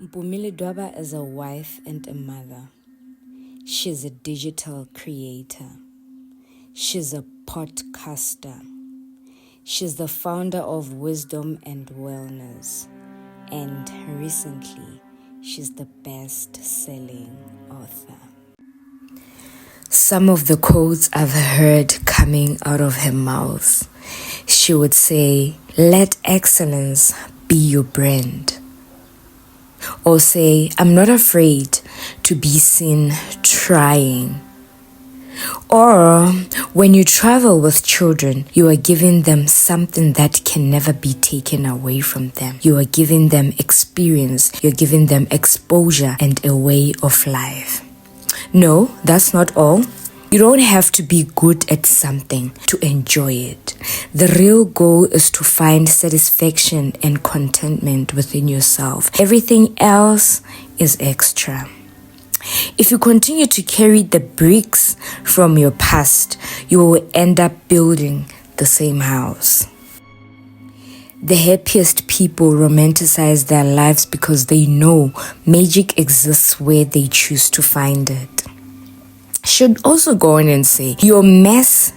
Ledwaba is a wife and a mother. She's a digital creator. She's a podcaster. She's the founder of Wisdom and Wellness. And recently, she's the best-selling author. Some of the quotes I've heard coming out of her mouth, she would say, "Let excellence be your brand." Or say, "I'm not afraid to be seen trying." Or when you travel with children, you are giving them something that can never be taken away from them. You are giving them experience, you're giving them exposure and a way of life. No, that's not all. You don't have to be good at something to enjoy it. The real goal is to find satisfaction and contentment within yourself. Everything else is extra. If you continue to carry the bricks from your past, you will end up building the same house. The happiest people romanticize their lives because they know magic exists where they choose to find it. Should also go on and say, your mess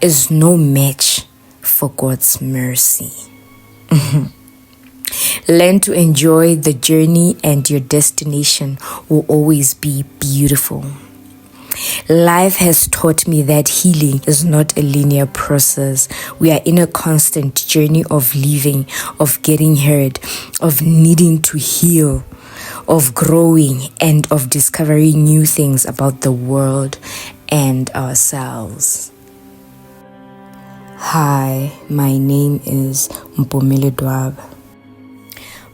is no match for God's mercy. Learn to enjoy the journey, and your destination will always be beautiful. Life has taught me that healing is not a linear process. We are in a constant journey of living, of getting hurt, of needing to heal, of growing, and of discovering new things about the world and ourselves. Hi, my name is Mpoomy Ledwaba.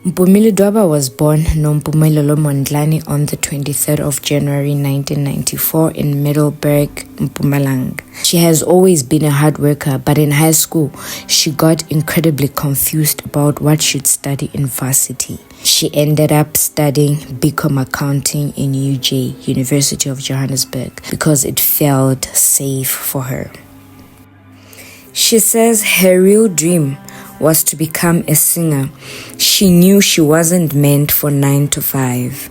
Mpoomy Ledwaba was born Nompumelelo Mondlane on the 23rd of January 1994 in Middleburg, Mpumalanga. She has always been a hard worker, but in high school, she got incredibly confused about what she'd study in varsity. She ended up studying BCom accounting in UJ, University of Johannesburg, because it felt safe for her. She says her real dream was to become a singer. She knew she wasn't meant for 9 to 5.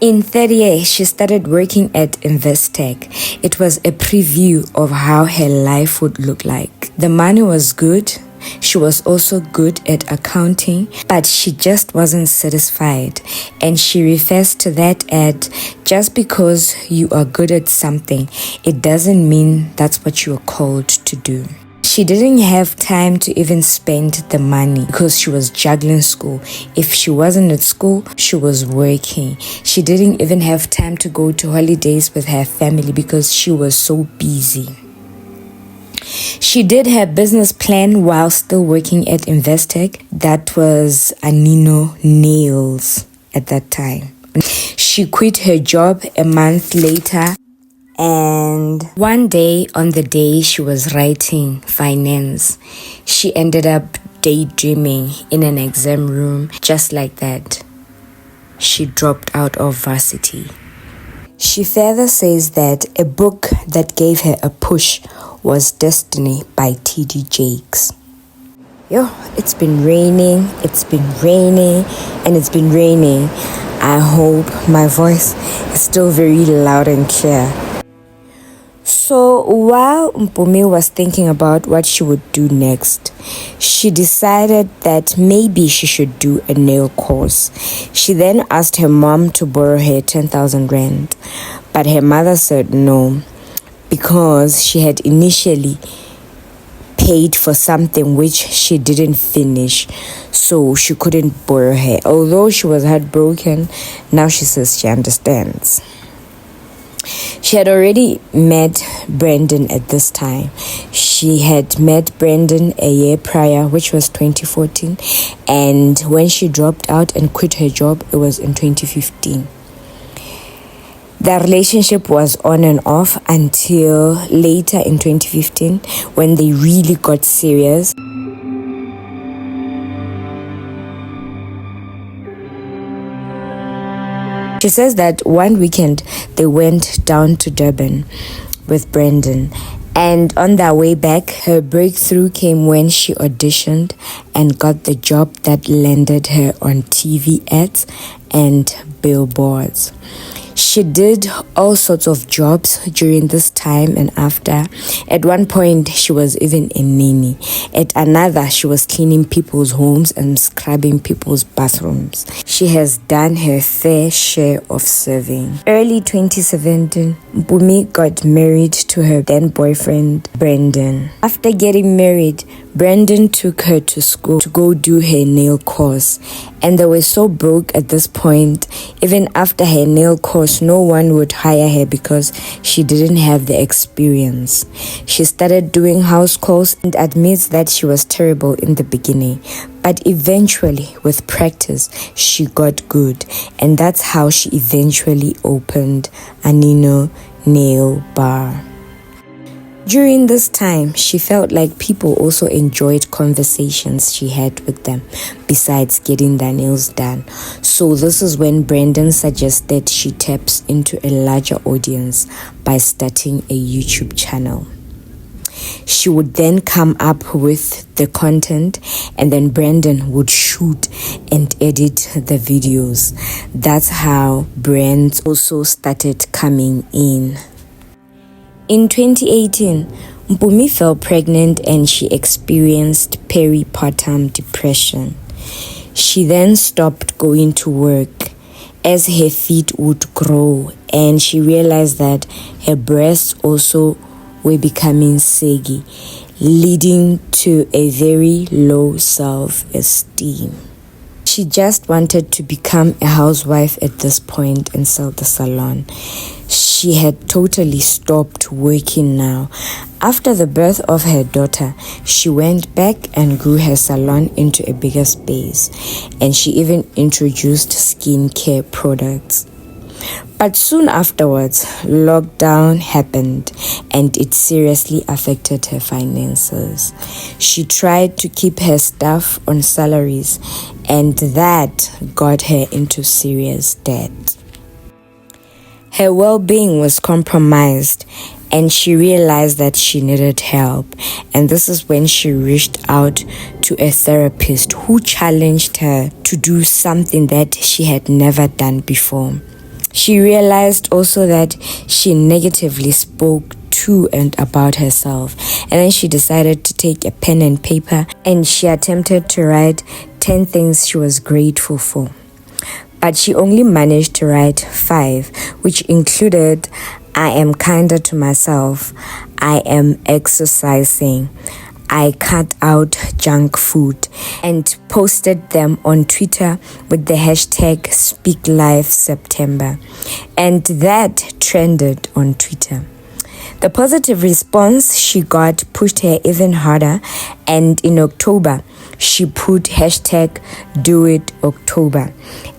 In third year, she started working at Investec. It was a preview of how her life would look like. The money was good. She was also good at accounting, but she just wasn't satisfied. And she refers to that as, just because you are good at something, it doesn't mean that's what you are called to do. She didn't have time to even spend the money because she was juggling school. If she wasn't at school, she was working. She didn't even have time to go to holidays with her family because she was so busy. She did her business plan while still working at Investec. That was Anino Nails at that time. She quit her job a month later. And one day, on the day she was writing finance, she ended up daydreaming in an exam room. Just like that, she dropped out of varsity. She further says that a book that gave her a push was Destiny by T.D. Jakes. It's been raining, and it's been raining. I hope my voice is still very loud and clear. So while Mpoomy was thinking about what she would do next, she decided that maybe she should do a nail course. She then asked her mom to borrow her 10,000 rand, but her mother said no, because she had initially paid for something which she didn't finish, so she couldn't borrow her. Although she was heartbroken, now she says she understands. She had already met Brandon at this time. She had met Brandon a year prior, which was 2014. And when she dropped out and quit her job, it was in 2015. Their relationship was on and off until later in 2015 when they really got serious. She says that one weekend they went down to Durban with Brandon, And on their way back, her breakthrough came when she auditioned and got the job that landed her on TV ads and billboards. She did all sorts of jobs during this time and after. At one point, she was even a nanny. At another, she was cleaning people's homes and scrubbing people's bathrooms. She has done her fair share of serving. Early 2017, Mpoomy got married to her then boyfriend, Brendan. After getting married, Brendan took her to school to go do her nail course, and they were so broke at this point. Even after her nail course, no one would hire her because she didn't have the experience. She started doing house calls and admits that she was terrible in the beginning, but eventually, with practice, she got good, and that's how she eventually opened Anino Nail Bar. During this time, she felt like people also enjoyed conversations she had with them, besides getting their nails done. So this is when Brendan suggested she taps into a larger audience by starting a YouTube channel. She would then come up with the content, and then Brendan would shoot and edit the videos. That's how brands also started coming in. In 2018, Mpoomy fell pregnant and she experienced peripartum depression. She then stopped going to work as her feet would grow, and she realized that her breasts also were becoming saggy, leading to a very low self-esteem. She just wanted to become a housewife at this point and sell the salon. She had totally stopped working now. After the birth of her daughter, she went back and grew her salon into a bigger space, and she even introduced skincare products. But soon afterwards, lockdown happened and it seriously affected her finances. She tried to keep her staff on salaries, and that got her into serious debt. Her well-being was compromised, and she realized that she needed help. And this is when she reached out to a therapist who challenged her to do something that she had never done before. She realized also that she negatively spoke to and about herself, and then she decided to take a pen and paper and she attempted to write 10 things she was grateful for. But she only managed to write 5, which included: I am kinder to myself, I am exercising, I cut out junk food, and posted them on Twitter with the hashtag #SpeakLifeSeptember, and that trended on Twitter. The positive response she got pushed her even harder, and in October, she put hashtag #DoItOctober.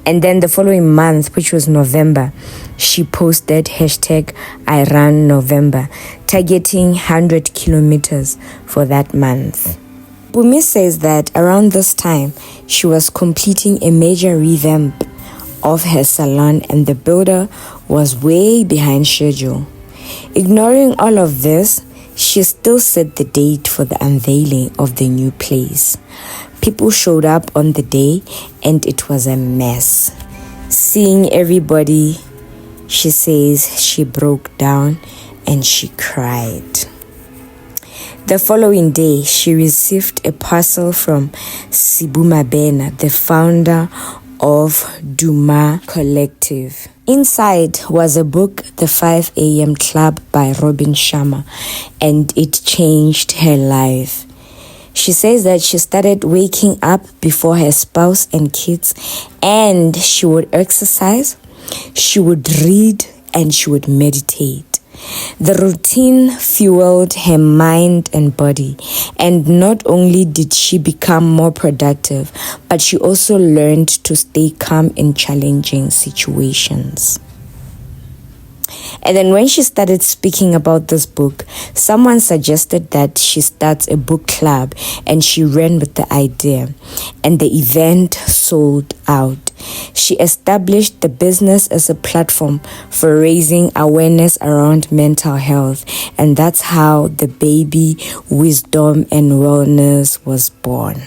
And then the following month, which was November, she posted hashtag #IRunNovember, targeting 100 kilometers for that month. Mpoomy says that around this time, she was completing a major revamp of her salon and the builder was way behind schedule. Ignoring all of this, she still set the date for the unveiling of the new place. People showed up on the day and it was a mess. Seeing everybody, she says she broke down and she cried. The following day, she received a parcel from Sibumabena, the founder of Duma Collective. Inside was a book, The 5 a.m. Club by Robin Sharma, and it changed her life. She says that she started waking up before her spouse and kids, and she would exercise, she would read, and she would meditate. The routine fueled her mind and body, and not only did she become more productive, but she also learned to stay calm in challenging situations. And then when she started speaking about this book, someone suggested that she starts a book club, and she ran with the idea, and the event sold out. She established the business as a platform for raising awareness around mental health, and that's how the baby Wisdom and Wellness was born.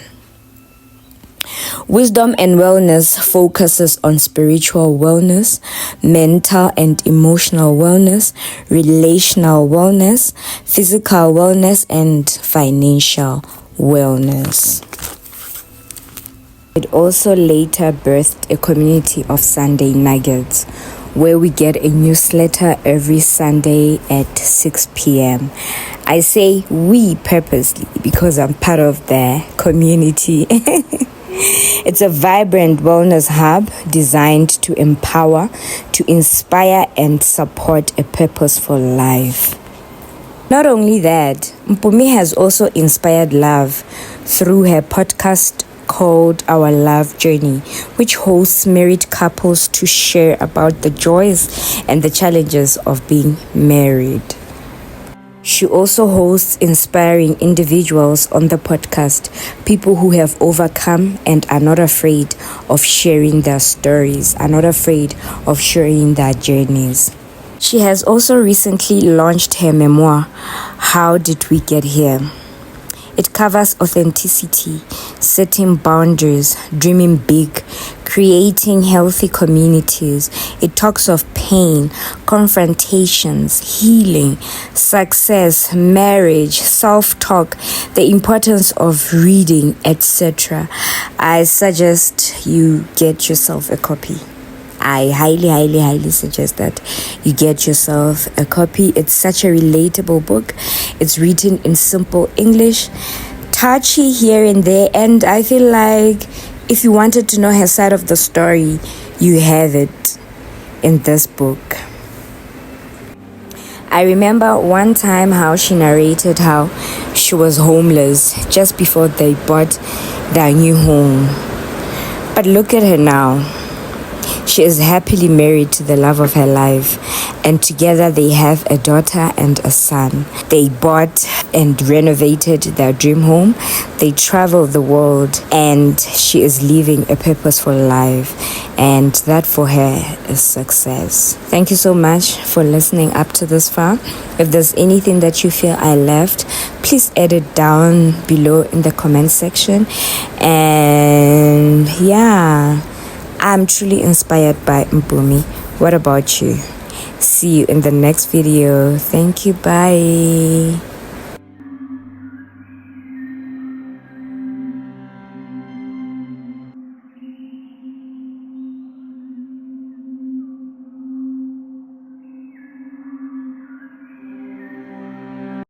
Wisdom and Wellness focuses on spiritual wellness, mental and emotional wellness, relational wellness, physical wellness, and financial wellness. It also later birthed a community of Sunday Nuggets, where we get a newsletter every Sunday at 6 p.m. I say we purposely because I'm part of the community. It's a vibrant wellness hub designed to empower, to inspire, and support a purposeful life. Not only that, Mpoomy has also inspired love through her podcast called Our Love Journey, which hosts married couples to share about the joys and the challenges of being married. She also hosts inspiring individuals on the podcast, people who have overcome and are not afraid of sharing their stories, are not afraid of sharing their journeys. She has also recently launched her memoir, How Did We Get Here? It covers authenticity, setting boundaries, dreaming big, creating healthy communities. It talks of pain, confrontations, healing, success, marriage, self-talk, the importance of reading, etc. I suggest you get yourself a copy. I highly suggest that you get yourself a copy. It's such a relatable book. It's written in simple English, touchy here and there, and I feel like if you wanted to know her side of the story, you have it in this book. I remember one time how she narrated how she was homeless just before they bought their new home. But look at her now. She is happily married to the love of her life, and together they have a daughter and a son. They bought and renovated their dream home. They travel the world, and she is living a purposeful life, and that for her is success. Thank you so much for listening up to this far. If there's anything that you feel I left, please add it down below in the comment section. And yeah, I'm truly inspired by Mpoomy. What about you? See you in the next video. Thank you. Bye.